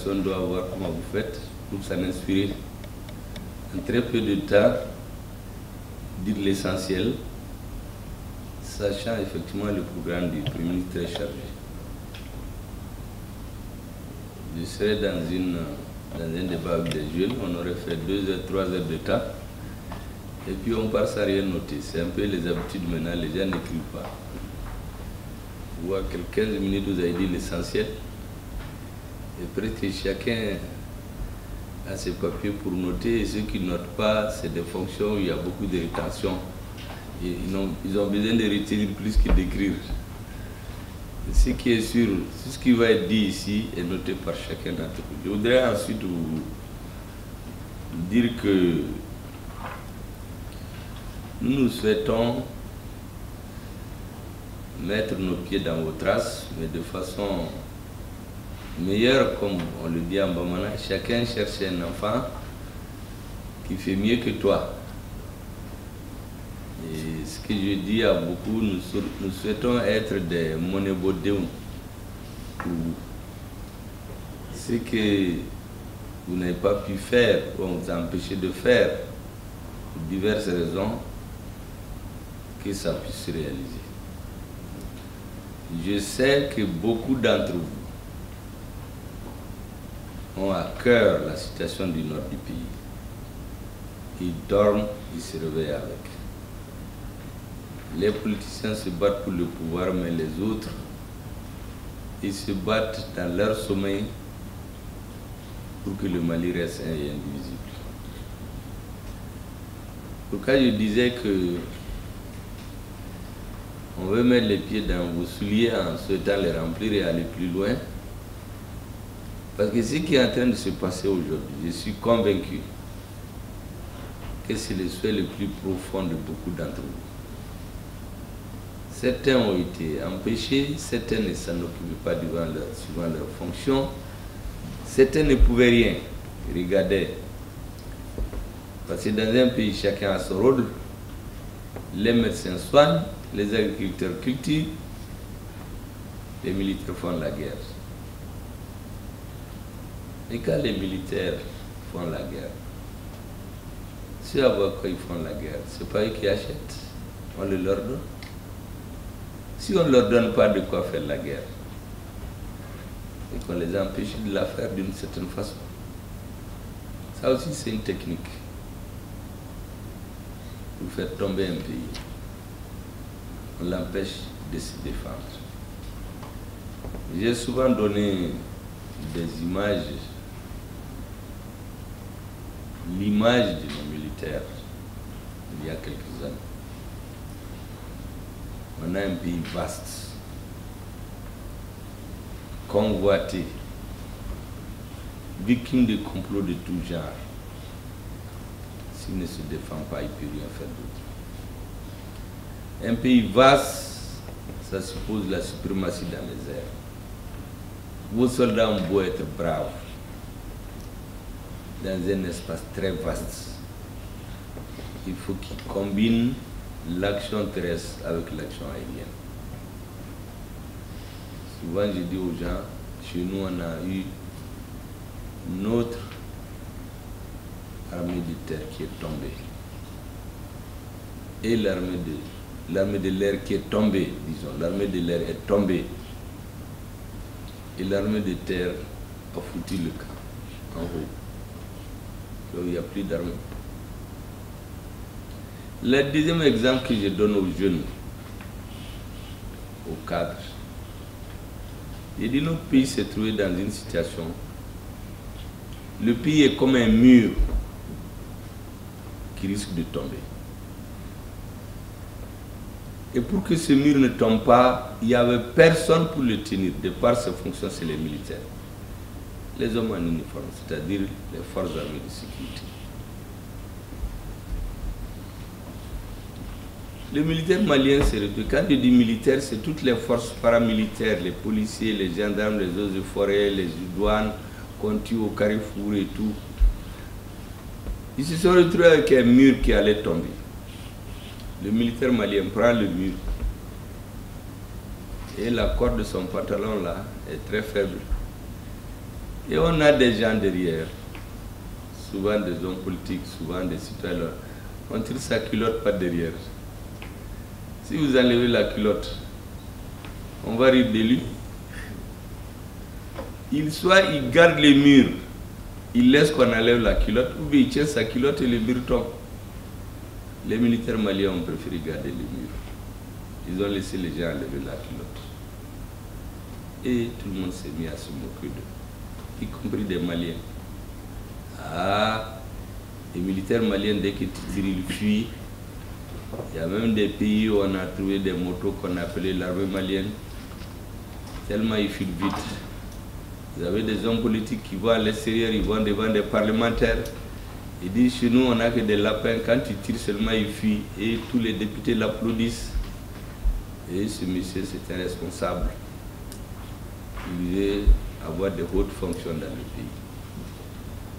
personne doit voir comment vous faites pour s'en inspirer. En très peu de temps, dire l'essentiel, sachant effectivement le programme du Premier ministre très chargé. Je serais dans un débat avec des jeunes, on aurait fait 2 heures, 3 heures de temps, et puis on part sans rien noter. C'est un peu les habitudes maintenant, les gens n'écrivent pas. Vous voyez, quelques 15 minutes, vous avez dit l'essentiel, et presque chacun a ses papiers pour noter, et ceux qui ne notent pas, c'est des fonctions où il y a beaucoup de rétention. Et ils ont besoin de retenir plus que d'écrire. Ce qui est sûr, tout ce qui va être dit ici est noté par chacun d'entre vous. Je voudrais ensuite vous dire que nous souhaitons mettre nos pieds dans vos traces, mais de façon meilleure, comme on le dit en Bamana. Chacun cherche un enfant qui fait mieux que toi. Et ce que je dis à beaucoup, nous souhaitons être des monébodéons. Ce que vous n'avez pas pu faire, ou on vous a empêché de faire, pour diverses raisons, que ça puisse se réaliser. Je sais que beaucoup d'entre vous ont à cœur la situation du nord du pays. Ils dorment, ils se réveillent avec. Les politiciens se battent pour le pouvoir, mais les autres, ils se battent dans leur sommeil pour que le Mali reste un et indivisible. Pourquoi je disais que on veut mettre les pieds dans vos souliers en souhaitant les remplir et aller plus loin. Parce que ce qui est en train de se passer aujourd'hui, je suis convaincu que c'est le souhait le plus profond de beaucoup d'entre vous. Certains ont été empêchés, certains ne s'en occupaient pas suivant leur fonction, certains ne pouvaient rien. Regardez, parce que dans un pays, chacun a son rôle. Les médecins soignent, les agriculteurs cultivent, les militaires font la guerre. Et quand les militaires font la guerre, ceux avec quoi ils font la guerre, ce n'est pas eux qui achètent, on le leur donne. Si on ne leur donne pas de quoi faire la guerre, et qu'on les empêche de la faire d'une certaine façon, ça aussi c'est une technique pour faire tomber un pays. On l'empêche de se défendre. J'ai souvent donné des images, l'image de nos militaires il y a quelques années. On a un pays vaste, convoité, victime de complots de tout genre. S'il ne se défend pas, il ne peut rien faire d'autre. Un pays vaste, ça suppose la suprématie dans les airs. Vos soldats ont beau être braves, dans un espace très vaste, il faut qu'ils combinent l'action terrestre avec l'action aérienne. Souvent je dis aux gens, chez nous on a eu notre armée de terre qui est tombée. Et l'armée de l'air qui est tombée, disons, l'armée de l'air est tombée. Et l'armée de terre a foutu le camp en haut. Donc il n'y a plus d'armée. Le deuxième exemple que je donne aux jeunes, aux cadres, j'ai dit notre pays s'est trouvé dans une situation, le pays est comme un mur qui risque de tomber. Et pour que ce mur ne tombe pas, il n'y avait personne pour le tenir. De par ses fonctions, c'est les militaires. Les hommes en uniforme, c'est-à-dire les forces armées de sécurité. Le militaire malien s'est retrouvé. Quand je dis militaire, c'est toutes les forces paramilitaires, les policiers, les gendarmes, les eaux et forêts, les douanes, qu'on tue au carrefour et tout. Ils se sont retrouvés avec un mur qui allait tomber. Le militaire malien prend le mur et la corde de son pantalon là est très faible. Et on a des gens derrière, souvent des hommes politiques, souvent des citoyens. On tire sa culotte par derrière. Si vous enlevez la culotte, on va rire de lui. Il garde les murs, il laisse qu'on enlève la culotte, ou bien il tient sa culotte et les murs tombent. Les militaires maliens ont préféré garder les murs. Ils ont laissé les gens enlever la culotte. Et tout le monde s'est mis à se moquer d'eux, y compris des Maliens. Ah, les militaires maliens, dès qu'ils tirent, ils fuient. Il y a même des pays où on a trouvé des motos qu'on appelait l'armée malienne. Tellement ils fuient vite. Vous avez des hommes politiques qui vont à l'extérieur, ils vont devant des parlementaires. Ils disent, chez nous, on n'a que des lapins. Quand tu tires seulement, ils fuient. Et tous les députés l'applaudissent. Et ce monsieur, c'est un responsable. Il veut avoir de hautes fonctions dans le pays.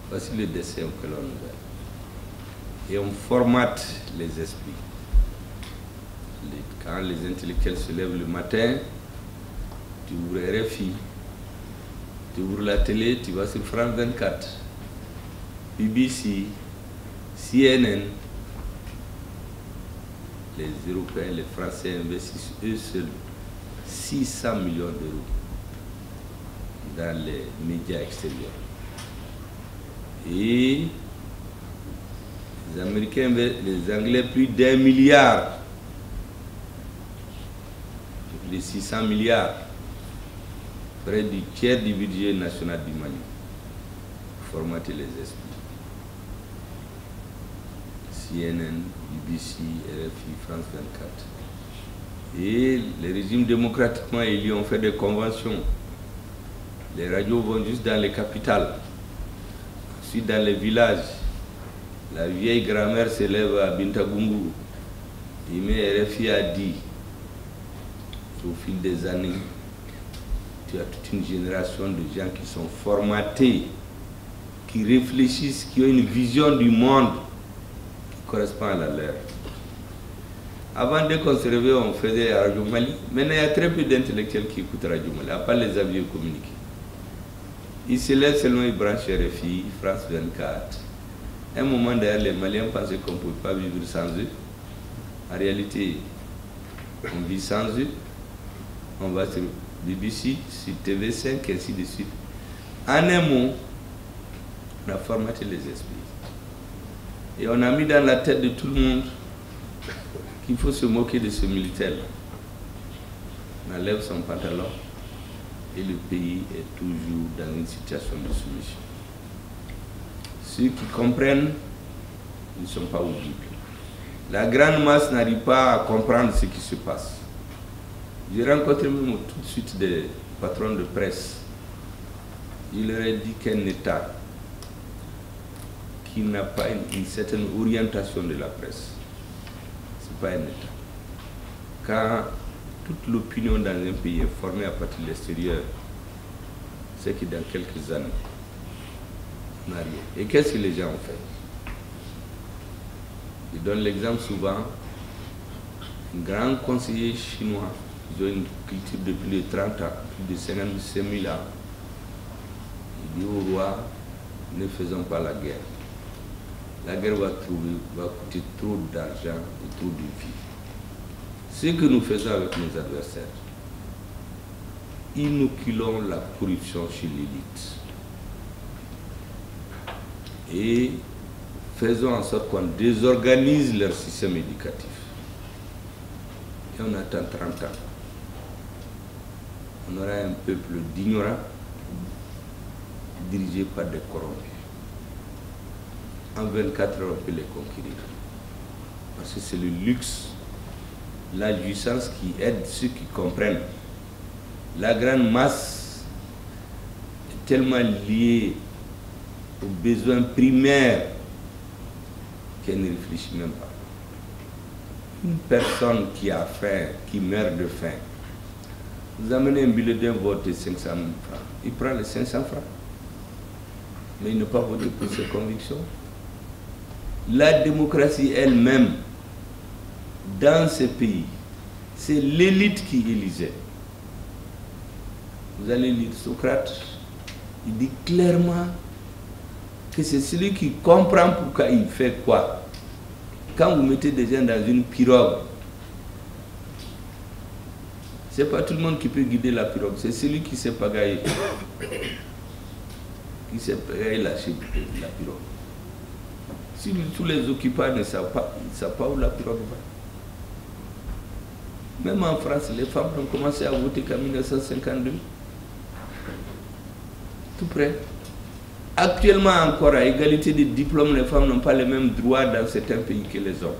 Voici le dessin que l'on nous a. Et on formate les esprits. Quand les intellectuels se lèvent le matin, tu ouvres RFI, tu ouvres la télé, tu vas sur France 24, BBC, CNN. Les Européens, les Français investissent eux seuls 600 millions d'euros dans les médias extérieurs. Et les Américains, les Anglais, plus d'1 milliard. Les 600 milliards, près du tiers du budget national du Mali, formater les esprits. CNN, BBC, RFI, France 24. Et les régimes démocratiquement élus ont fait des conventions. Les radios vont juste dans les capitales, ensuite dans les villages. La vieille grand-mère s'élève à Bintagungu. Il met RFI à 10. Au fil des années, tu as toute une génération de gens qui sont formatés, qui réfléchissent, qui ont une vision du monde qui correspond à la leur. Avant, dès qu'on se réveillait, on faisait Radio Mali. Maintenant, il y a très peu d'intellectuels qui écoutent Radio Mali, à part les avions communiqués. Ils se lèvent seulement, ils branchent RFI, France 24. À un moment, d'ailleurs, les Maliens pensaient qu'on ne pouvait pas vivre sans eux. En réalité, on vit sans eux. On va sur BBC, sur TV5, ainsi de suite. En un mot, on a formaté les esprits. Et on a mis dans la tête de tout le monde qu'il faut se moquer de ce militaire-là. On enlève son pantalon et le pays est toujours dans une situation de soumission. Ceux qui comprennent ne sont pas audibles. La grande masse n'arrive pas à comprendre ce qui se passe. J'ai rencontré même tout de suite des patrons de presse. Il leur a dit qu'un État qui n'a pas une certaine orientation de la presse, ce n'est pas un État. Quand toute l'opinion dans un pays est formée à partir de l'extérieur, c'est que dans quelques années, on n'a rien. Et qu'est-ce que les gens ont fait? Je donne l'exemple souvent, un grand conseiller chinois, ils ont une culture de plus de 30 ans, plus de 55 000 ans. Il dit au roi, ne faisons pas la guerre. La guerre va coûter trop d'argent et trop de vie. Ce que nous faisons avec nos adversaires, inoculons la corruption chez l'élite. Et faisons en sorte qu'on désorganise leur système éducatif. Et on attend 30 ans. On aura un peuple d'ignorants dirigé par des corrompus. En 24 heures, on peut les conquérir. Parce que c'est le luxe, la jouissance qui aide ceux qui comprennent. La grande masse est tellement liée aux besoins primaires qu'elle ne réfléchit même pas. Une personne qui a faim, qui meurt de faim, vous amenez un bulletin de vote de 500 000 francs. Il prend les 500 francs. Mais il n'a pas voté pour ses convictions. La démocratie elle-même, dans ces pays, c'est l'élite qui élisait. Vous allez lire Socrate, Il dit clairement que c'est celui qui comprend pourquoi il fait quoi. Quand vous mettez des gens dans une pirogue, c'est pas tout le monde qui peut guider la pirogue, c'est celui qui sait pagailler. Qui sait pagailler la pirogue. Si tous les occupants ne savent pas, ils ne savent pas où la pirogue va. Même en France, les femmes ont commencé à voter qu'en 1952. Tout près. Actuellement encore, à égalité de diplômes, les femmes n'ont pas les mêmes droits dans certains pays que les hommes.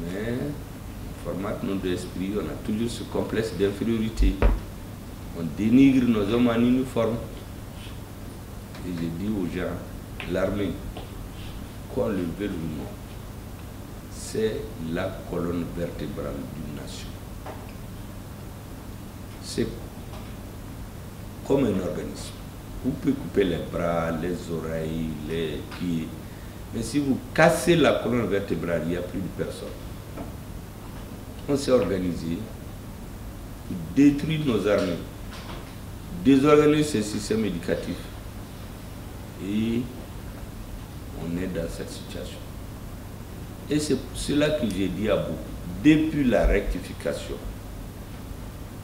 Mais on formate nos esprits, on a toujours ce complexe d'infériorité. On dénigre nos hommes en uniforme. Et je dis aux gens, l'armée, qu'on le veuille ou non, c'est la colonne vertébrale d'une nation. C'est comme un organisme. Vous pouvez couper les bras, les oreilles, les pieds, mais si vous cassez la colonne vertébrale, il n'y a plus de personne. On s'est organisé pour détruire nos armées, désorganiser ce système éducatif. Et on est dans cette situation. Et c'est pour cela que j'ai dit à beaucoup, depuis la rectification,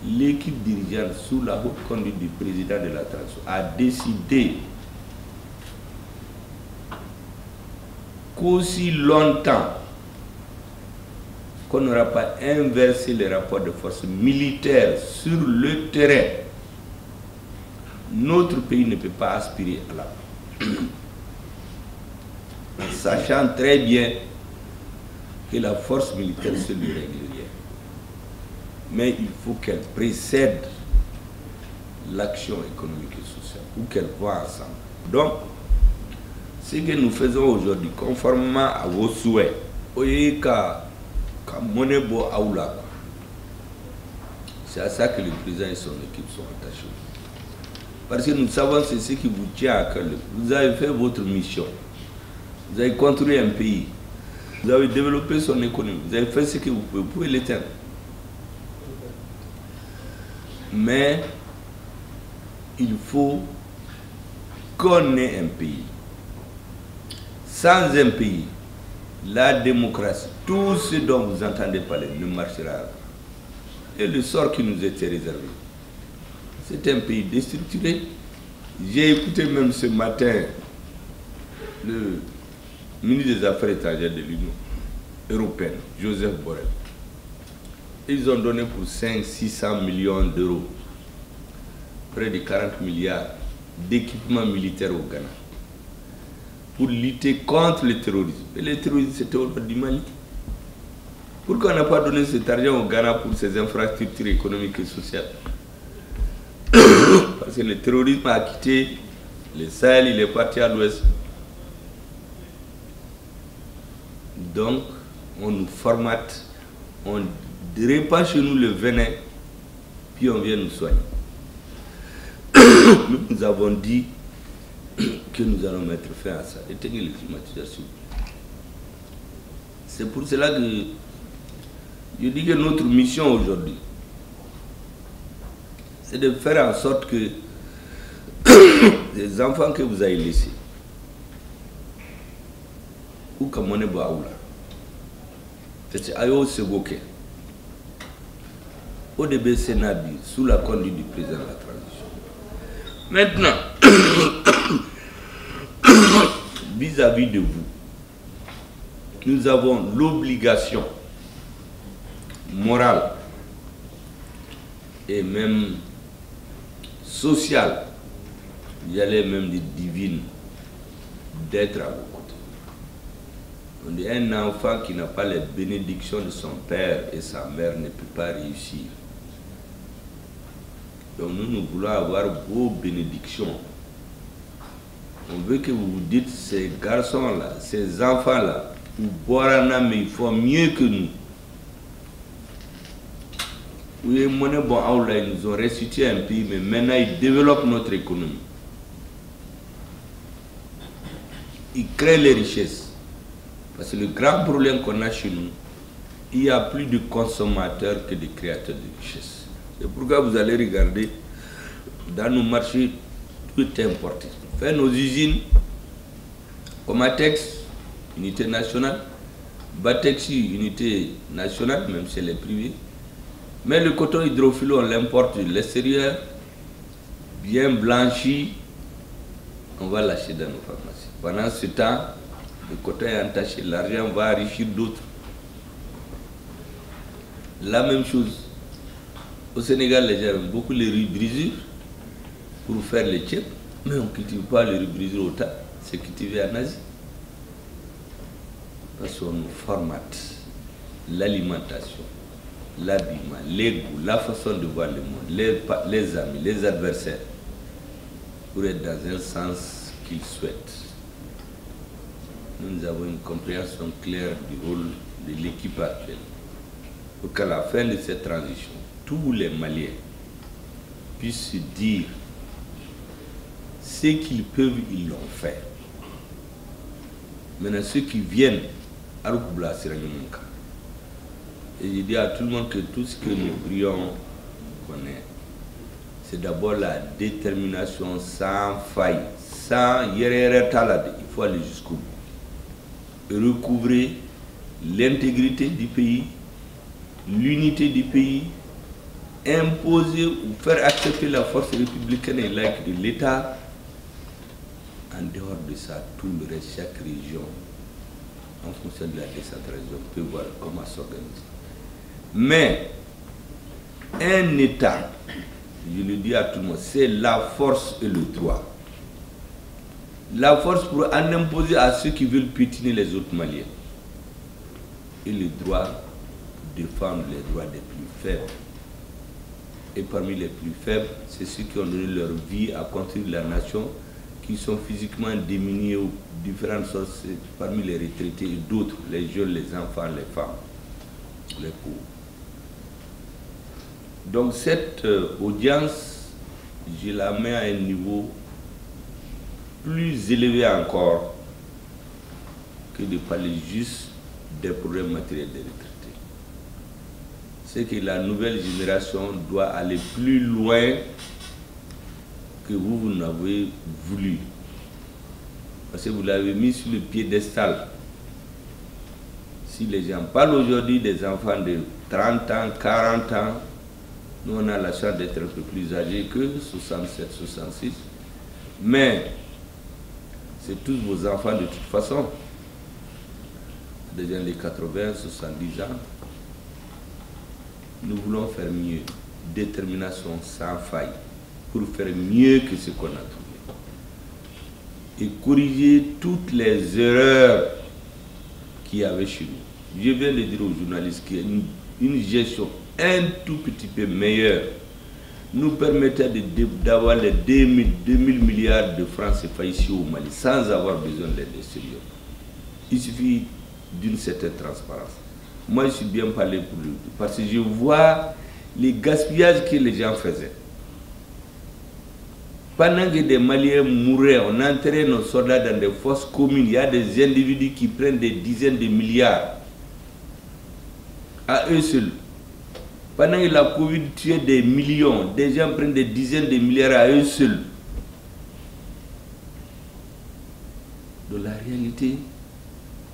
l'équipe dirigeante sous la haute conduite du président de la transition a décidé qu'aussi longtemps qu'on n'aura pas inversé les rapports de force militaires sur le terrain, notre pays ne peut pas aspirer à la paix. En sachant très bien que la force militaire se lui règle rien. Mais il faut qu'elle précède l'action économique et sociale, ou qu'elle voit ensemble. Donc, ce que nous faisons aujourd'hui, conformément à vos souhaits, c'est à ça que le président et son équipe sont attachés. Parce que nous savons c'est ce qui vous tient à cœur. Vous avez fait votre mission. Vous avez contrôlé un pays. Vous avez développé son économie. Vous avez fait ce que vous pouvez. Vous pouvez l'éteindre. Mais il faut qu'on ait un pays. Sans un pays, la démocratie, tout ce dont vous entendez parler ne marchera pas. Et le sort qui nous était réservé, c'est un pays déstructuré. J'ai écouté même ce matin le ministre des Affaires étrangères de l'Union européenne, Joseph Borrell. Ils ont donné pour 500-600 millions d'euros, près de 40 milliards d'équipements militaires au Ghana, pour lutter contre le terrorisme. Et le terrorisme, c'était au nord du Mali. Pourquoi on n'a pas donné cet argent au Ghana pour ses infrastructures économiques et sociales? Parce que le terrorisme a quitté le Sahel, il est parti à l'ouest. Donc, on nous formate, on répand chez nous le venin, puis on vient nous soigner. Nous avons dit que nous allons mettre fin à ça, éteindre les climatisations. C'est pour cela que je dis que notre mission aujourd'hui, c'est de faire en sorte que les enfants que vous avez laissés, ou comme on est baoula, c'est Ayo Segoke, au début Sénabi, sous la conduite du président de la transition. Maintenant, vis-à-vis de vous, nous avons l'obligation morale et même sociale, j'allais même dire divine, d'être à vos côtés. On dit un enfant qui n'a pas les bénédictions de son père et sa mère ne peut pas réussir. Donc nous voulons avoir vos bénédictions. On veut que vous vous dites, ces garçons-là, ces enfants-là, ou Borana, mais ils font mieux que nous. Oui, ils nous ont restitué un pays, mais maintenant ils développent notre économie. Ils créent les richesses. Parce que le grand problème qu'on a chez nous, il y a plus de consommateurs que de créateurs de richesses. C'est pourquoi vous allez regarder dans nos marchés, tout est importé. Faire nos usines, Comatex, unité nationale, Batexi, unité nationale, même si elle est privée. Mais le coton hydrophilo, on l'importe de l'extérieur, bien blanchi, on va l'acheter dans nos pharmacies. Pendant ce temps, le coton est entaché, l'argent va enrichir d'autres. La même chose. Au Sénégal, les gens aiment beaucoup les rubrisures pour faire les tchèques, mais on ne cultive pas les rubrisures au tas, c'est cultivé en Asie. Parce qu'on nous formate l'alimentation, l'habillement, les goûts, la façon de voir le monde, les amis, les adversaires, pour être dans un sens qu'ils souhaitent. Nous avons une compréhension claire du rôle de l'équipe actuelle. Pour qu'à la fin de cette transition, tous les Maliens puissent se dire ce qu'ils peuvent, ils l'ont fait. Maintenant, ceux qui viennent, et je dis à tout le monde que tout ce que nous prions connaît, c'est d'abord la détermination sans faille, sans hiérarchie, il faut aller jusqu'au bout. Et recouvrer l'intégrité du pays, l'unité du pays, imposer ou faire accepter la force républicaine et laïque de l'État. En dehors de ça, tout le reste, chaque région, en fonction de la décentralisation, peut voir comment s'organiser. Mais un État, je le dis à tout le monde, c'est la force et le droit. La force pour en imposer à ceux qui veulent piétiner les autres Maliens. Et le droit pour défendre les droits des plus faibles. Et parmi les plus faibles, c'est ceux qui ont donné leur vie à construire la nation, qui sont physiquement démunis aux différentes sources, parmi les retraités et d'autres, les jeunes, les enfants, les femmes, les pauvres. Donc cette audience, je la mets à un niveau plus élevé encore que de parler juste des problèmes matériels des retraités. C'est que la nouvelle génération doit aller plus loin que vous n'avez voulu. Parce que vous l'avez mis sur le piédestal. Si les gens parlent aujourd'hui des enfants de 30 ans, 40 ans, nous on a la chance d'être un peu plus âgés que 67, 66. Mais c'est tous vos enfants de toute façon. Des gens de 80, 70 ans. Nous voulons faire mieux. Détermination sans faille. Pour faire mieux que ce qu'on a trouvé. Et corriger toutes les erreurs qu'il y avait chez nous. Je viens de dire aux journalistes qu'il y a une gestion un tout petit peu meilleure nous permettait d'avoir les 2000 milliards de francs CFA ici au Mali sans avoir besoin d'aide extérieure. Il suffit d'une certaine transparence. Moi, je suis bien parlé pour lui parce que je vois les gaspillages que les gens faisaient. Pendant que des Maliens mouraient, on enterrait nos soldats dans des fosses communes. Il y a des individus qui prennent des dizaines de milliards à eux seuls. Pendant que la Covid tuait des millions, des gens prennent des dizaines de milliards à eux seuls. Donc la réalité,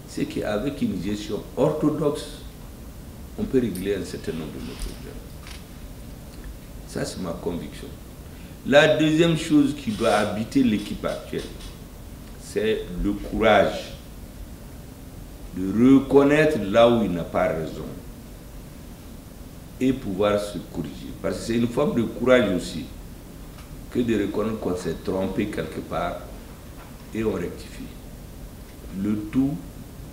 c'est qu'avec une gestion orthodoxe, on peut régler un certain nombre de nos problèmes. Ça, c'est ma conviction. La deuxième chose qui doit habiter l'équipe actuelle, c'est le courage de reconnaître là où il n'a pas raison et pouvoir se corriger. Parce que c'est une forme de courage aussi que de reconnaître qu'on s'est trompé quelque part et on rectifie. Le tout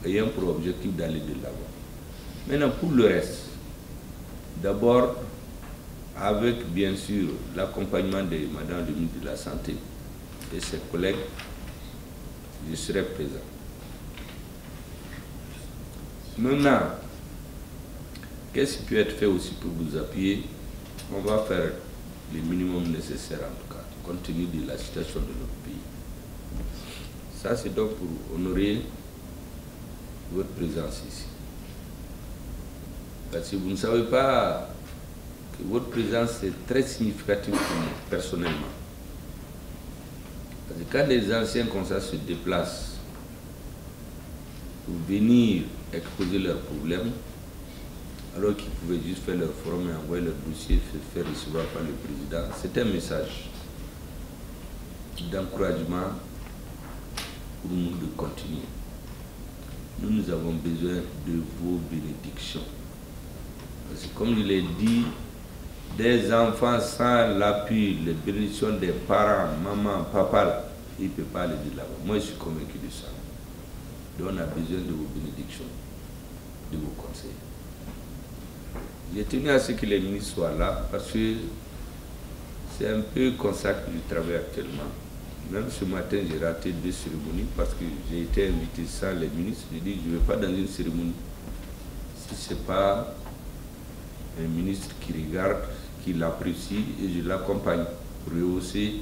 ayant pour objectif d'aller de l'avant. Maintenant, pour le reste, d'abord, avec bien sûr l'accompagnement de Madame le ministre de la Santé et ses collègues, je serai présent. Maintenant, qu'est-ce qui peut être fait aussi pour vous appuyer? On va faire le minimum nécessaire en tout cas, compte tenu de la situation de notre pays. Ça, c'est donc pour honorer votre présence ici. Parce que vous ne savez pas que votre présence est très significative pour moi, personnellement. quand les anciens comme ça se déplacent pour venir exposer leurs problèmes, alors qu'ils pouvaient juste faire leur forum et envoyer leur dossier, se faire recevoir par le président, c'est un message d'encouragement pour nous de continuer. Nous avons besoin de vos bénédictions. Parce que comme je l'ai dit, des enfants sans l'appui, les bénédictions des parents, maman, papa, ils ne peuvent pas aller de là-bas. Moi, je suis convaincu de ça. Donc, on a besoin de vos bénédictions, de vos conseils. J'ai tenu à ce que les ministres soient là, parce que c'est un peu comme ça que je travaille actuellement. Même ce matin, j'ai raté 2 cérémonies, parce que j'ai été invité sans les ministres. J'ai dit, je ne vais pas dans une cérémonie. Si ce n'est pas un ministre qui regarde, qui l'apprécie, et je l'accompagne pour rehausser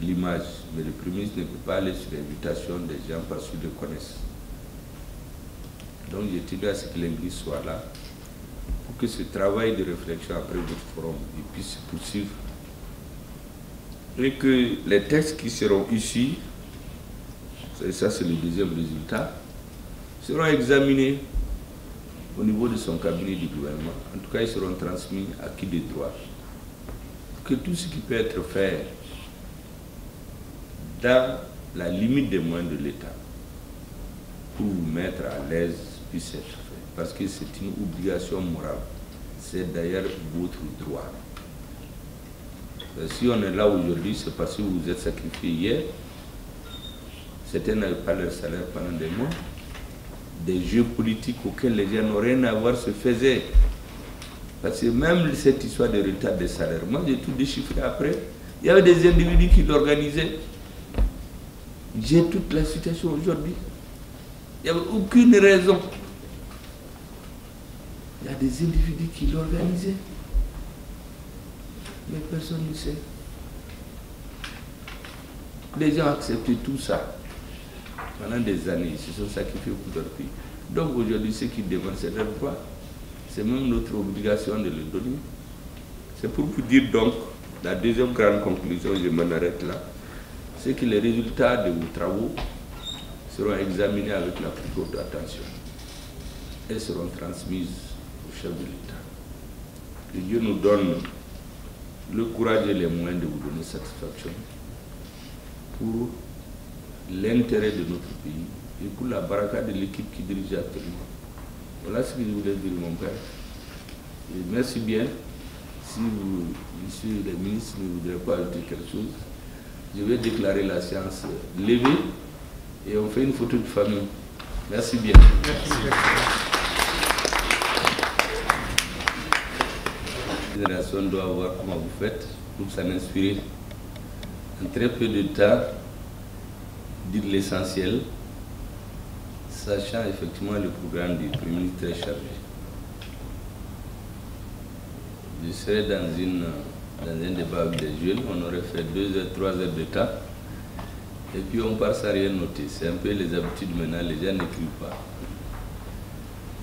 l'image. Mais le Premier ministre ne peut pas aller sur l'invitation des gens parce qu'ils le connaissent. Donc j'ai tenu à ce que les ministres soient là pour que ce travail de réflexion après votre forum puisse se poursuivre et que les textes qui seront issus, et ça c'est le deuxième résultat, seront examinés au niveau de son cabinet du gouvernement. En tout cas, ils seront transmis à qui de droit. Que tout ce qui peut être fait dans la limite des moyens de l'État pour vous mettre à l'aise puisse être fait. Parce que c'est une obligation morale. C'est d'ailleurs votre droit. Si on est là aujourd'hui, c'est parce que vous vous êtes sacrifié hier. Certains n'avaient pas leur salaire pendant des mois. Des jeux politiques auxquels les gens n'ont rien à voir se faisaient. Parce que même cette histoire de retard des salaires, moi j'ai tout déchiffré après. Il y avait des individus qui l'organisaient. J'ai toute la situation aujourd'hui. Il n'y avait aucune raison. Il y a des individus qui l'organisaient. Mais personne ne sait. Les gens acceptaient tout ça. Pendant des années, ils se sont sacrifiés pour leur pays. Donc aujourd'hui, ceux qui demandent, c'est leur droit. C'est même notre obligation de le donner. C'est pour vous dire donc, la deuxième grande conclusion, je m'en arrête là, c'est que les résultats de vos travaux seront examinés avec la plus haute attention. Elles seront transmises au chef de l'État. Que Dieu nous donne le courage et les moyens de vous donner satisfaction pour l'intérêt de notre pays et pour la baraka de l'équipe qui dirige actuellement. Voilà ce que je voulais dire, mon père. Et merci bien. Si vous, monsieur le ministre, ne voudrez pas ajouter quelque chose, je vais déclarer la séance levée et on fait une photo de famille. Merci bien. Merci. La génération doit voir comment vous faites pour s'en inspirer. En très peu de temps, dire l'essentiel, sachant effectivement le programme du Premier ministre très chargé. Je serais dans un débat avec des jeunes, on aurait fait 2 heures, 3 heures de temps, et puis on part sans rien noter. C'est un peu les habitudes maintenant, les gens n'écrivent pas.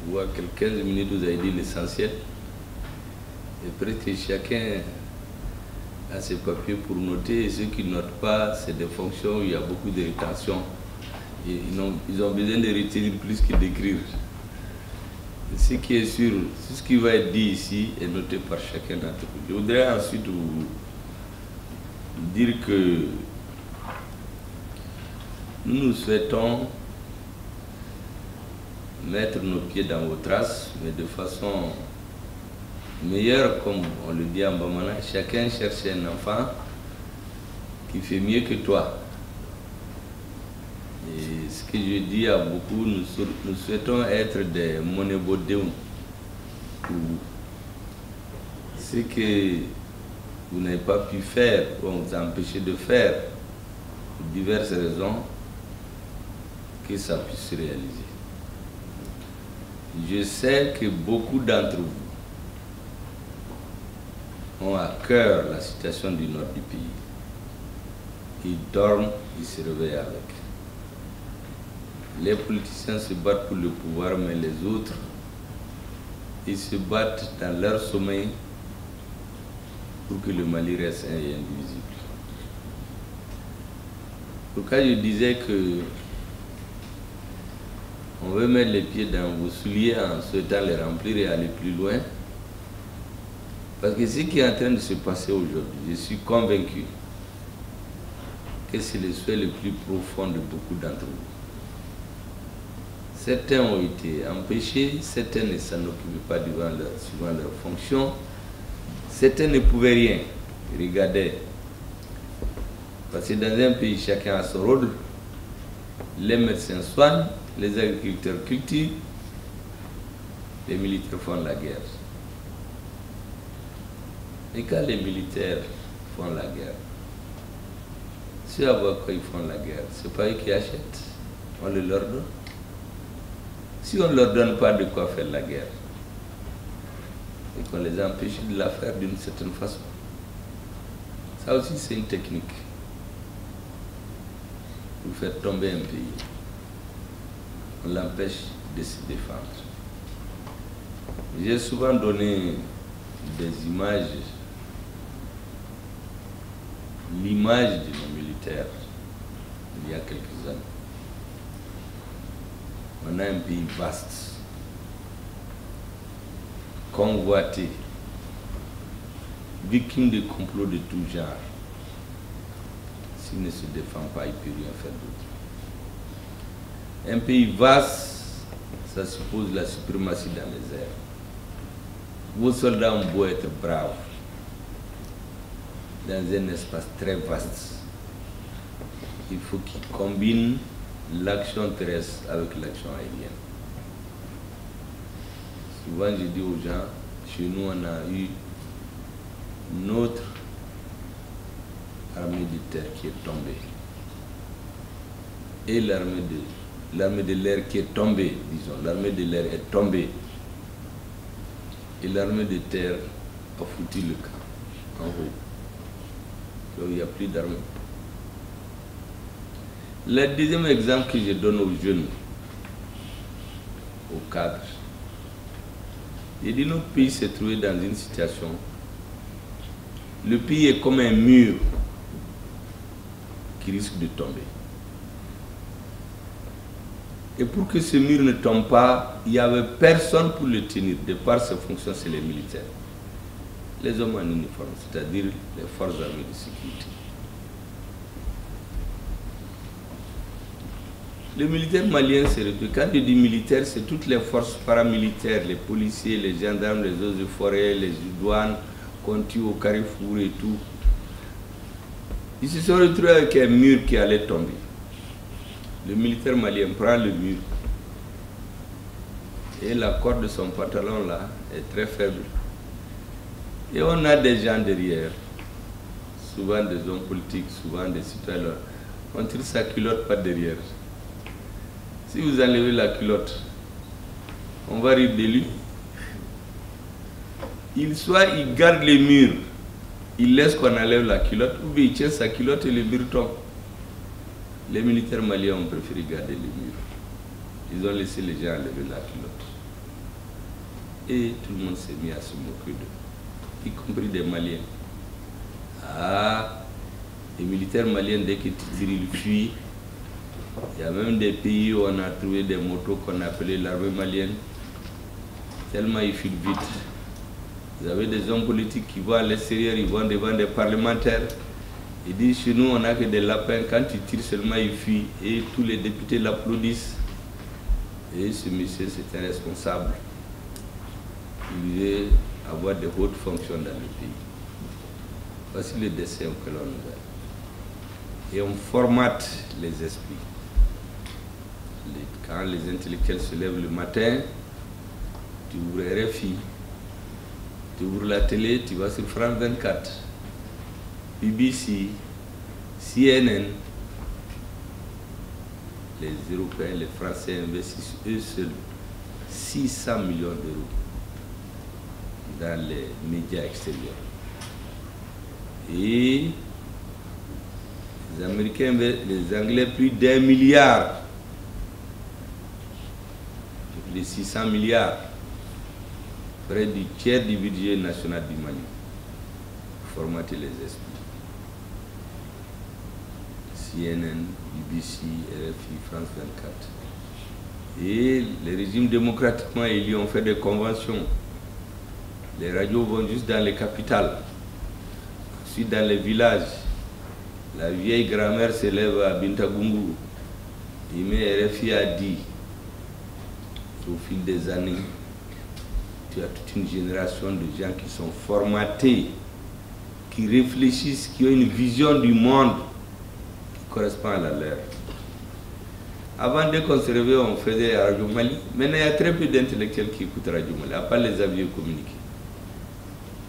Vous voyez, quelques 15 minutes, vous avez dit l'essentiel, et presque chacun a ses papiers pour noter, et ceux qui ne notent pas, c'est des fonctions où il y a beaucoup de rétention. Et ils ont besoin de retenir plus que d'écrire. Ce qui est sûr, tout ce qui va être dit ici est noté par chacun d'entre vous. Je voudrais ensuite vous dire que nous souhaitons mettre nos pieds dans vos traces, mais de façon meilleure, comme on le dit en Bamana. Chacun cherche un enfant qui fait mieux que toi. Et ce que je dis à beaucoup, nous souhaitons être des monébodéons pour vous. Ce que vous n'avez pas pu faire, ou on vous a empêché de faire, pour diverses raisons, que ça puisse se réaliser. Je sais que beaucoup d'entre vous ont à cœur la situation du nord du pays. Ils dorment, ils se réveillent avec. Les politiciens se battent pour le pouvoir, mais les autres, ils se battent dans leur sommeil pour que le Mali reste un et indivisible. Pourquoi je disais que on veut mettre les pieds dans vos souliers en souhaitant les remplir et aller plus loin. Parce que ce qui est en train de se passer aujourd'hui, je suis convaincu que c'est le souhait le plus profond de beaucoup d'entre vous. Certains ont été empêchés, certains ne s'en occupaient pas suivant leur fonction, certains ne pouvaient rien. Regardez, parce que dans un pays, chacun a son rôle. Les médecins soignent, les agriculteurs cultivent, les militaires font la guerre. Et quand les militaires font la guerre, ceux à quoi ils font la guerre, ce n'est pas eux qui achètent, on le leur donne. Si on ne leur donne pas de quoi faire la guerre, et qu'on les empêche de la faire d'une certaine façon, ça aussi c'est une technique pour faire tomber un pays. On l'empêche de se défendre. J'ai souvent donné des images, l'image de nos militaires il y a quelques années. On a un pays vaste, convoité, victime de complots de tout genre. S'il ne se défend pas, il ne peut rien faire d'autre. Un pays vaste, ça suppose la suprématie dans les airs. Vos soldats ont beau être braves, dans un espace très vaste, il faut qu'ils combinent l'action terrestre avec l'action aérienne. Souvent je dis aux gens, chez nous on a eu notre armée de terre qui est tombée et l'armée de l'air qui est tombée, disons, l'armée de l'air est tombée et l'armée de terre a foutu le camp en haut. Donc il n'y a plus d'armée. Le deuxième exemple que je donne aux jeunes, aux cadres, j'ai dit notre pays s'est trouvé dans une situation, le pays est comme un mur qui risque de tomber. Et pour que ce mur ne tombe pas, il n'y avait personne pour le tenir. De par ses fonctions, c'est les militaires. Les hommes en uniforme, c'est-à-dire les forces armées de sécurité. Le militaire malien s'est retrouvé. Quand je dis militaire, c'est toutes les forces paramilitaires, les policiers, les gendarmes, les eaux et forêts, les douanes, qu'on tue au carrefour et tout. Ils se sont retrouvés avec un mur qui allait tomber. Le militaire malien prend le mur et la corde de son pantalon là est très faible. Et on a des gens derrière, souvent des hommes politiques, souvent des citoyens, on tire sa culotte par derrière. Si vous enlevez la culotte, on va rire de lui. Il garde les murs, il laisse qu'on enlève la culotte, ou bien il tient sa culotte et le mur tombe. Les militaires maliens ont préféré garder les murs. Ils ont laissé les gens enlever la culotte. Et tout le monde s'est mis à se moquer d'eux, y compris des Maliens. Ah, les militaires maliens, dès qu'ils tirent, ils fuient. Il y a même des pays où on a trouvé des motos qu'on appelait l'armée malienne. Tellement ils fuient vite. Vous avez des hommes politiques qui vont à l'extérieur, ils vont devant des parlementaires. Ils disent, chez nous, on n'a que des lapins. Quand tu tires seulement, ils fuient. Et tous les députés l'applaudissent. Et ce monsieur, c'est un responsable. Il veut avoir de hautes fonctions dans le pays. Voici le dessin que l'on nous a. Et on formate les esprits. Quand les intellectuels se lèvent le matin, tu ouvres RFI, tu ouvres la télé, tu vas sur France 24, BBC, CNN. Les Européens, les Français investissent eux seuls 600 millions d'euros dans les médias extérieurs. Et les Américains, les Anglais, plus d'1 milliard. Les 600 milliards, près du tiers du budget national du Mali, pour formater les esprits. Si CNN, BBC, RFI, France 24. Et les régimes démocratiquement élus ont fait des conventions. Les radios vont juste dans les capitales, ensuite dans les villages. La vieille grand-mère s'élève à Bintagungu. Mais RFI a dit, au fil des années, tu as toute une génération de gens qui sont formatés, qui réfléchissent, qui ont une vision du monde qui correspond à la leur. Avant, dès qu'on se réveillait, on faisait Radio Mali. Maintenant, il y a très peu d'intellectuels qui écoutent Radio Mali, à part les avions communiqués.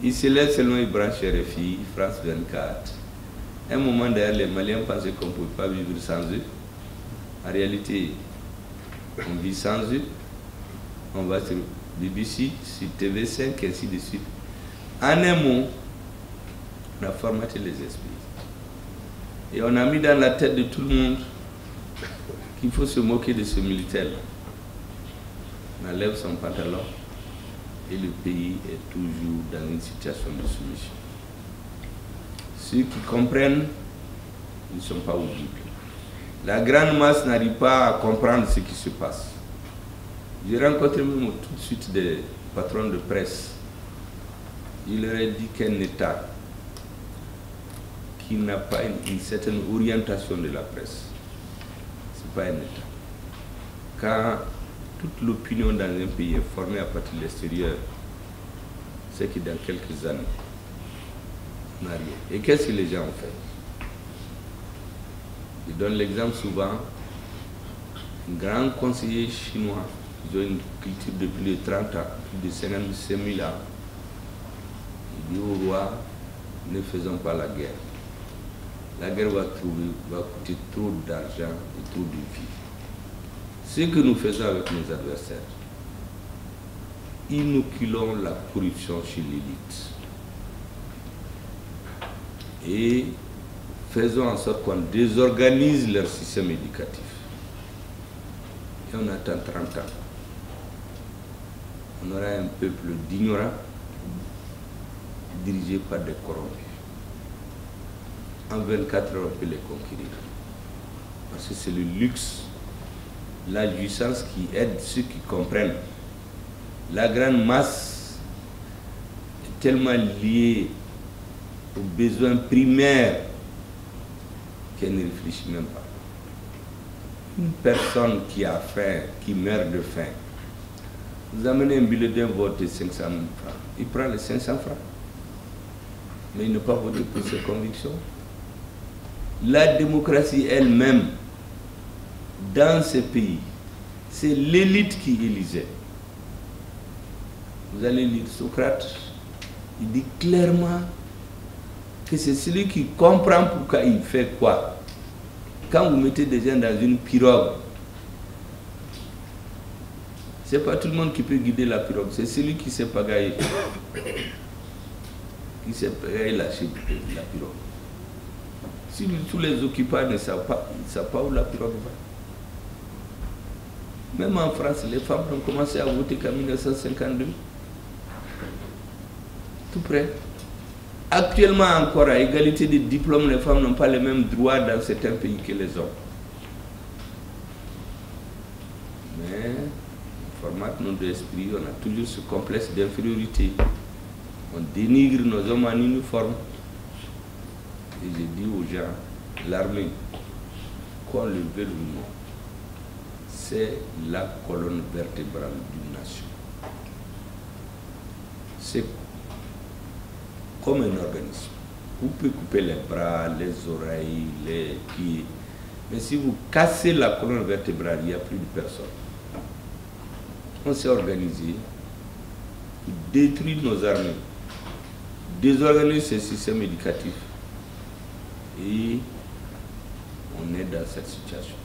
Ils se lèvent seulement, ils branchent RFI, France 24. À un moment, d'ailleurs, les Maliens pensaient qu'on ne pouvait pas vivre sans eux. En réalité, on vit sans eux. On va sur BBC, sur TV5, ainsi de suite. En un mot, on a formaté les esprits. Et on a mis dans la tête de tout le monde qu'il faut se moquer de ce militaire-là. On enlève son pantalon et le pays est toujours dans une situation de soumission. Ceux qui comprennent ne sont pas audibles. La grande masse n'arrive pas à comprendre ce qui se passe. J'ai rencontré même tout de suite des patrons de presse. Il leur a dit qu'un État qui n'a pas une certaine orientation de la presse, ce n'est pas un État. Quand toute l'opinion dans un pays est formée à partir de l'extérieur, c'est que dans quelques années, on n'a rien. Et qu'est-ce que les gens ont fait? Je donne l'exemple souvent, un grand conseiller chinois, ils ont une culture de plus de 30 ans, plus de 55 000 ans. Il dit au roi, ne faisons pas la guerre. La guerre va coûter trop d'argent et trop de vie. Ce que nous faisons avec nos adversaires, inoculons la corruption chez l'élite. Et faisons en sorte qu'on désorganise leur système éducatif. Et on attend 30 ans. On aura un peuple d'ignorants dirigé par des corrompus. En 24 heures, on peut les conquérir. Parce que c'est le luxe, la jouissance qui aide ceux qui comprennent. La grande masse est tellement liée aux besoins primaires qu'elle ne réfléchit même pas. Une personne qui a faim, qui meurt de faim, vous amenez un bulletin de vote de 500 000 francs, il prend les 500 francs, mais il ne peut pas voter pour ses convictions. La démocratie elle-même, dans ces pays, c'est l'élite qui élisait. Vous allez lire Socrate, il dit clairement que c'est celui qui comprend pourquoi il fait quoi. Quand vous mettez des gens dans une pirogue, ce n'est pas tout le monde qui peut guider la pirogue, c'est celui qui sait pagailler. Qui sait pagailler la pirogue. Si tous les occupants ne savent pas, ils ne savent pas où la pirogue va. Même en France, les femmes ont commencé à voter qu'en 1952. Tout près. Actuellement encore, à égalité de diplômes, les femmes n'ont pas les mêmes droits dans certains pays que les hommes. Mais on formate notre esprit, on a toujours ce complexe d'infériorité. On dénigre nos hommes en uniforme. Et je dis aux gens, l'armée, qu'on le veuille ou non, c'est la colonne vertébrale d'une nation. C'est comme un organisme. Vous pouvez couper les bras, les oreilles, les pieds, mais si vous cassez la colonne vertébrale, il n'y a plus de personne. On s'est organisé pour détruire nos armées, désorganiser ce système éducatif. Et on est dans cette situation.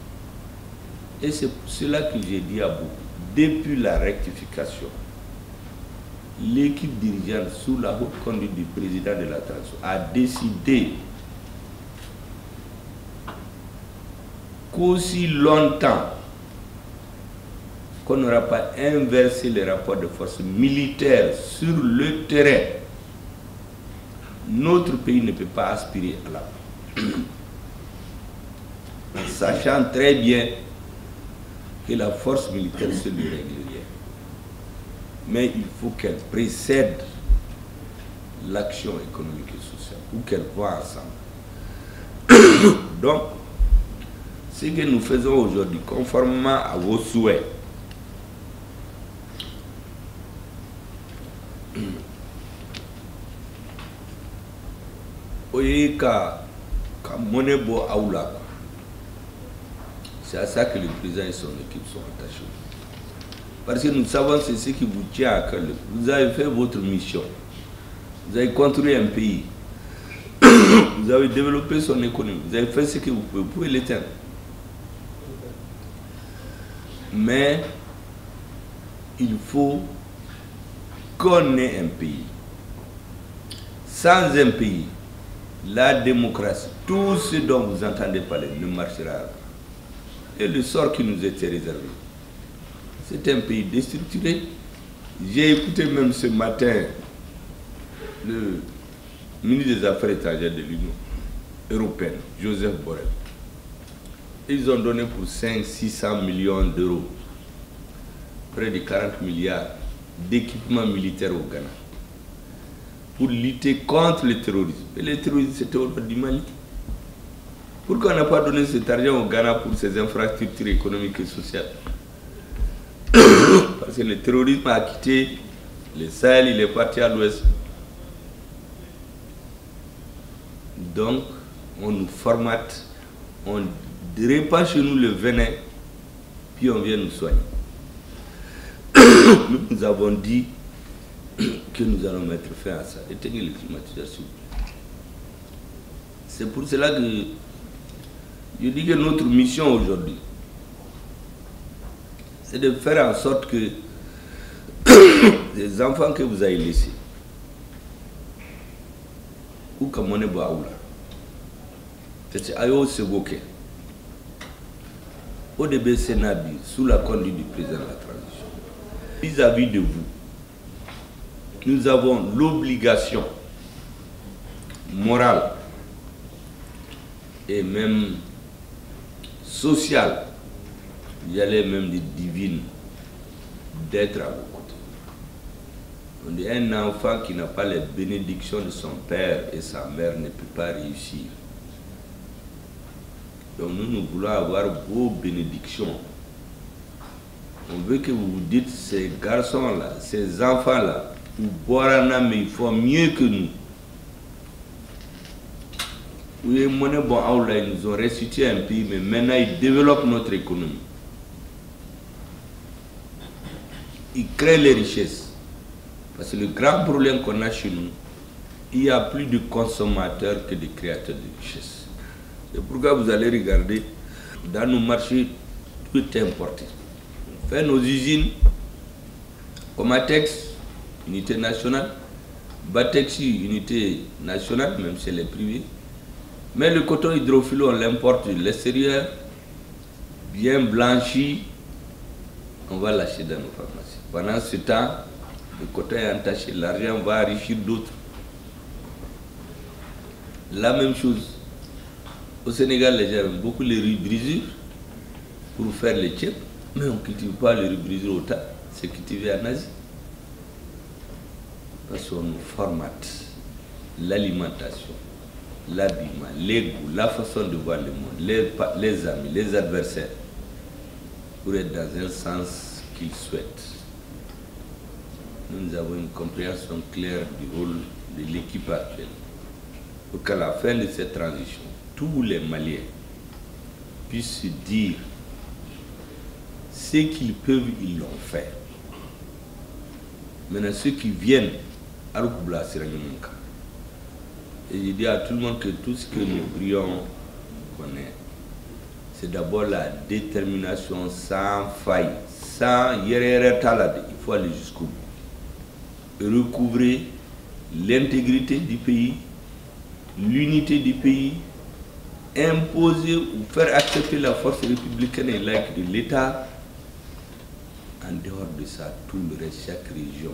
Et c'est pour cela que j'ai dit à beaucoup, depuis la rectification, l'équipe dirigeante sous la haute conduite du président de la transition a décidé qu'aussi longtemps qu'on n'aura pas inversé les rapports de force militaires sur le terrain, notre pays ne peut pas aspirer à la paix. en sachant très bien que la force militaire se ne règle rien. Mais il faut qu'elle précède l'action économique et sociale, ou qu'elle voit ensemble. Donc, ce que nous faisons aujourd'hui, conformément à vos souhaits, c'est à ça que le président et son équipe sont attachés. Parce que nous savons c'est ce qui vous tient à cœur. Vous avez fait votre mission. Vous avez construit un pays. Vous avez développé son économie. Vous avez fait ce que vous pouvez l'éteindre. Mais il faut qu'on ait un pays. Sans un pays, la démocratie, tout ce dont vous entendez parler ne marchera pas. Et le sort qui nous était réservé, c'est un pays déstructuré. J'ai écouté même ce matin le ministre des Affaires étrangères de l'Union européenne, Joseph Borrell. Ils ont donné pour 500-600 millions d'euros, près de 40 milliards d'équipements militaires au Ghana, pour lutter contre le terrorisme. Et le terrorisme, c'était au nord du Mali. Pourquoi on n'a pas donné cet argent au Ghana pour ses infrastructures économiques et sociales? Parce que le terrorisme a quitté le Sahel, il est parti à l'ouest. Donc, on nous formate, on répand chez nous le venin, puis on vient nous soigner. Nous avons dit que nous allons mettre fin à ça, éteindre les climatisations. C'est pour cela que je dis que notre mission aujourd'hui, c'est de faire en sorte que les enfants que vous avez laissés, ou comme on est Baoula, c'est Ayo Segoke, au début Sénabi, sous la conduite du président de la transition, vis-à-vis de vous, nous avons l'obligation morale et même sociale, j'allais même dire divine, d'être à vos côtés. On dit un enfant qui n'a pas les bénédictions de son père et sa mère ne peut pas réussir. Donc nous voulons avoir vos bénédictions. On veut que vous vous dites, ces garçons-là, ces enfants-là, mais ils font mieux que nous. Oui, ils nous ont restitué un pays, mais maintenant ils développent notre économie. Ils créent les richesses. Parce que le grand problème qu'on a chez nous, il y a plus de consommateurs que de créateurs de richesses. C'est pourquoi vous allez regarder, dans nos marchés, tout est importé. On fait nos usines, Comatex, unité nationale, Batexi, unité nationale, même si elle est privée. Mais le coton hydrophilo, on l'importe de l'extérieur, bien blanchi, on va l'acheter dans nos pharmacies. Pendant ce temps, le coton est entaché, l'argent va enrichir d'autres. La même chose. Au Sénégal, les gens aiment beaucoup les rubrisures pour faire les tchèques, mais on ne cultive pas les rubrisures autant, c'est cultivé en Asie. Parce qu'on nous formate l'alimentation, l'habillement, les goûts, la façon de voir le monde, les amis, les adversaires, pour être dans un sens qu'ils souhaitent. Nous avons une compréhension claire du rôle de l'équipe actuelle. Pour qu'à la fin de cette transition, tous les Maliens puissent se dire ce qu'ils peuvent, ils l'ont fait. Maintenant, ceux qui viennent, et je dis à tout le monde que tout ce que nous prions, c'est d'abord la détermination sans faille, sans yérère talade. Il faut aller jusqu'au bout. Recouvrer l'intégrité du pays, l'unité du pays, imposer ou faire accepter la force républicaine et laïque de l'État. En dehors de ça, tout le reste, chaque région,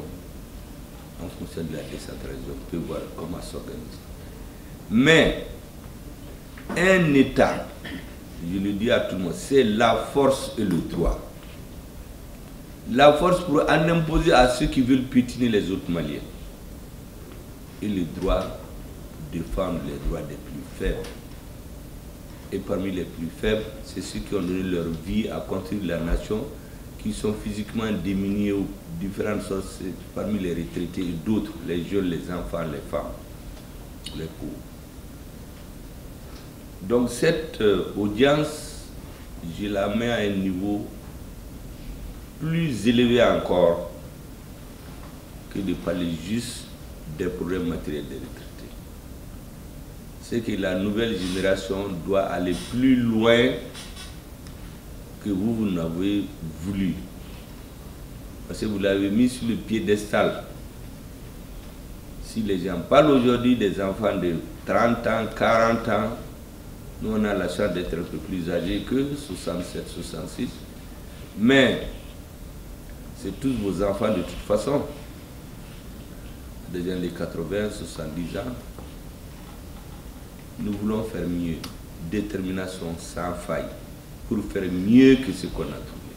en fonction de la décentralisation, peut voir comment s'organiser. Mais un État je le dis à tout le monde, c'est la force et le droit. La force pour en imposer à ceux qui veulent piétiner les autres Maliens. Et le droit pour défendre les droits des plus faibles. Et parmi les plus faibles, c'est ceux qui ont donné leur vie à construire la nation, qui sont physiquement démunis aux différentes sources, parmi les retraités et d'autres, les jeunes, les enfants, les femmes, les pauvres. Donc cette audience, je la mets à un niveau plus élevé encore que de parler juste des problèmes matériels des retraités. C'est que la nouvelle génération doit aller plus loin que vous n'avez voulu. Parce que vous l'avez mis sur le piédestal. Si les gens parlent aujourd'hui des enfants de 30 ans, 40 ans, nous on a la chance d'être un peu plus âgés que 67, 66. Mais c'est tous vos enfants de toute façon. Des gens de 80, 70 ans. Nous voulons faire mieux. Détermination sans faille. Pour faire mieux que ce qu'on a trouvé.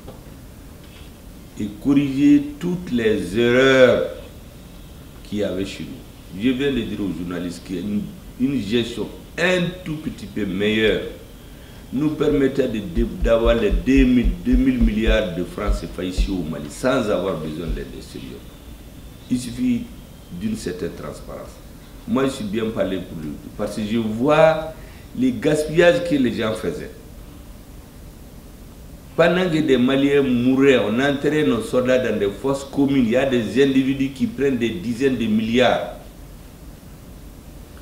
Et corriger toutes les erreurs qu'il y avait chez nous. Je viens de dire aux journalistes qu'il y a une gestion un tout petit peu meilleure nous permettait d'avoir les 2000 milliards de francs CFA ici au Mali sans avoir besoin d'aide extérieure. Il suffit d'une certaine transparence. Moi, je suis bien parlé pour lui parce que je vois les gaspillages que les gens faisaient. Pendant que des Maliens mouraient, on enterrait nos soldats dans des fosses communes. Il y a des individus qui prennent des dizaines de milliards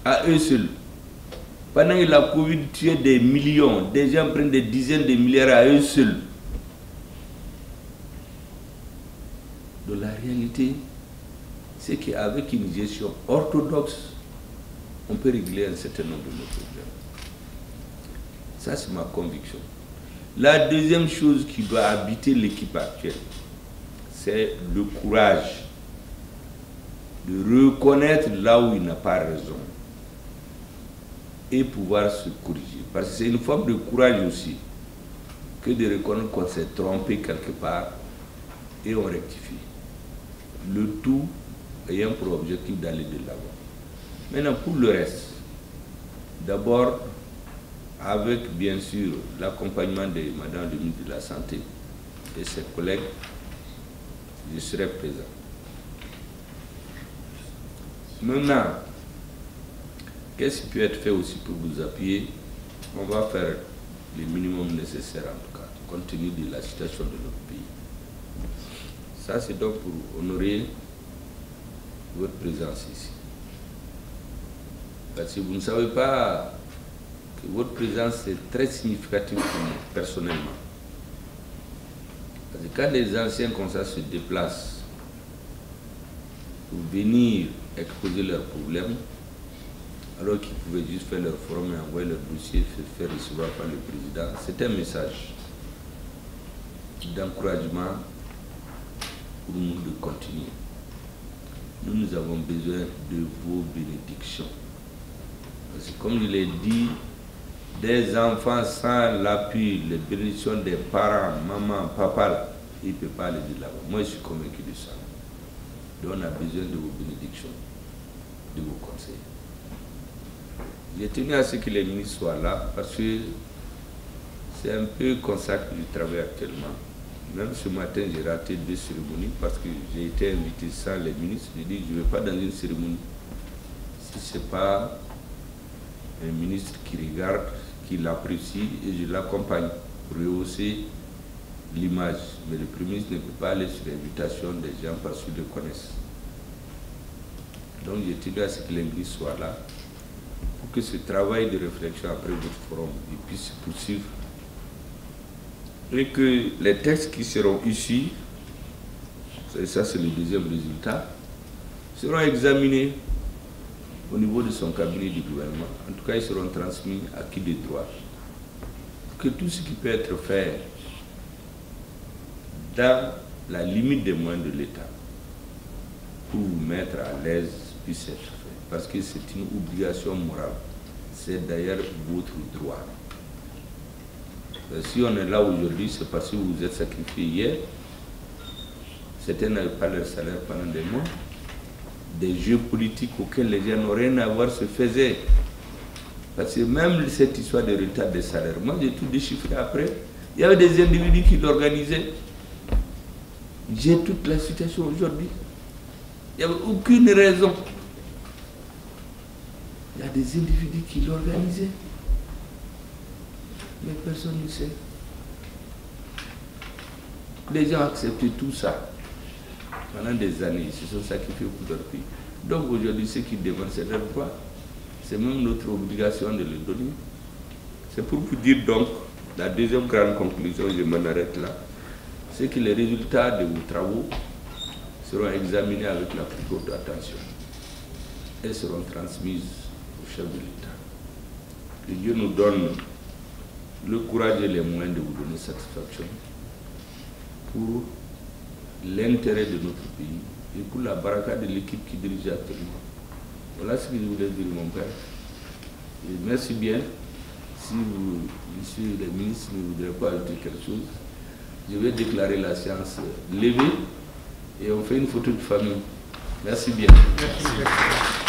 à eux seuls. Pendant que la Covid tuait des millions, des gens prennent des dizaines de milliards à eux seuls. Donc la réalité, c'est qu'avec une gestion orthodoxe, on peut régler un certain nombre de nos problèmes. Ça, c'est ma conviction. La deuxième chose qui doit habiter l'équipe actuelle, c'est le courage de reconnaître là où il n'a pas raison et pouvoir se corriger. Parce que c'est une forme de courage aussi que de reconnaître qu'on s'est trompé quelque part et on rectifie. Le tout ayant pour objectif d'aller de l'avant. Maintenant, pour le reste, d'abord, avec bien sûr l'accompagnement de Madame le ministre de la Santé et ses collègues, je serai présent. Maintenant, qu'est-ce qui peut être fait aussi pour vous appuyer? On va faire le minimum nécessaire en tout cas, compte tenu de la situation de notre pays. Ça, c'est donc pour honorer votre présence ici. Parce que vous ne savez pas que votre présence est très significative pour moi, personnellement. Parce que quand les anciens comme ça se déplacent pour venir exposer leurs problèmes, alors qu'ils pouvaient juste faire leur forum et envoyer leur dossier, faire recevoir par le président, c'est un message d'encouragement pour nous de continuer. Nous avons besoin de vos bénédictions. Parce que comme je l'ai dit, des enfants sans l'appui, les bénédictions des parents, maman, papa, là, ils ne peuvent pas aller de là-bas. Moi, je suis convaincu de ça. Donc, on a besoin de vos bénédictions, de vos conseils. J'ai tenu à ce que les ministres soient là, parce que c'est un peu comme ça que je travaille actuellement. Même ce matin, j'ai raté 2 cérémonies, parce que j'ai été invité sans les ministres. J'ai dit, je ne vais pas dans une cérémonie si ce n'est pas un ministre qui regarde, qui l'apprécie, et je l'accompagne pour rehausser l'image. Mais le Premier ministre ne peut pas aller sur l'invitation des gens parce qu'ils le connaissent. Donc j'ai tenu à ce que les ministres soient là pour que ce travail de réflexion après votre forum puisse se poursuivre et que les textes qui seront issus, et ça c'est le deuxième résultat, seront examinés au niveau de son cabinet du gouvernement. En tout cas, ils seront transmis à qui de droit. Que tout ce qui peut être fait dans la limite des moyens de l'État pour vous mettre à l'aise puisse être fait. Parce que c'est une obligation morale. C'est d'ailleurs votre droit. Si on est là aujourd'hui, c'est parce que vous vous êtes sacrifiés hier. Certains n'avaient pas leur salaire pendant des mois. Des jeux politiques auxquels les gens n'ont rien à voir se faisaient. Parce que même cette histoire de retard des salaires, moi j'ai tout déchiffré après. Il y avait des individus qui l'organisaient. J'ai toute la situation aujourd'hui. Il n'y avait aucune raison. Il y a des individus qui l'organisaient. Mais personne ne sait. Les gens acceptaient tout ça. Pendant des années, ils se sont sacrifiés pour leur pays. Donc aujourd'hui, ceux qui demandent c'est leur droit. C'est même notre obligation de le donner. C'est pour vous dire donc, la deuxième grande conclusion, je m'en arrête là, c'est que les résultats de vos travaux seront examinés avec la plus haute attention et seront transmises au chef de l'État. Que Dieu nous donne le courage et les moyens de vous donner satisfaction pour l'intérêt de notre pays et pour la baraka de l'équipe qui dirige actuellement. Voilà ce que je voulais dire, mon père. Et merci bien. Si vous, monsieur le ministre, ne voudrez pas ajouter quelque chose, je vais déclarer la séance levée et on fait une photo de famille. Merci bien. Merci.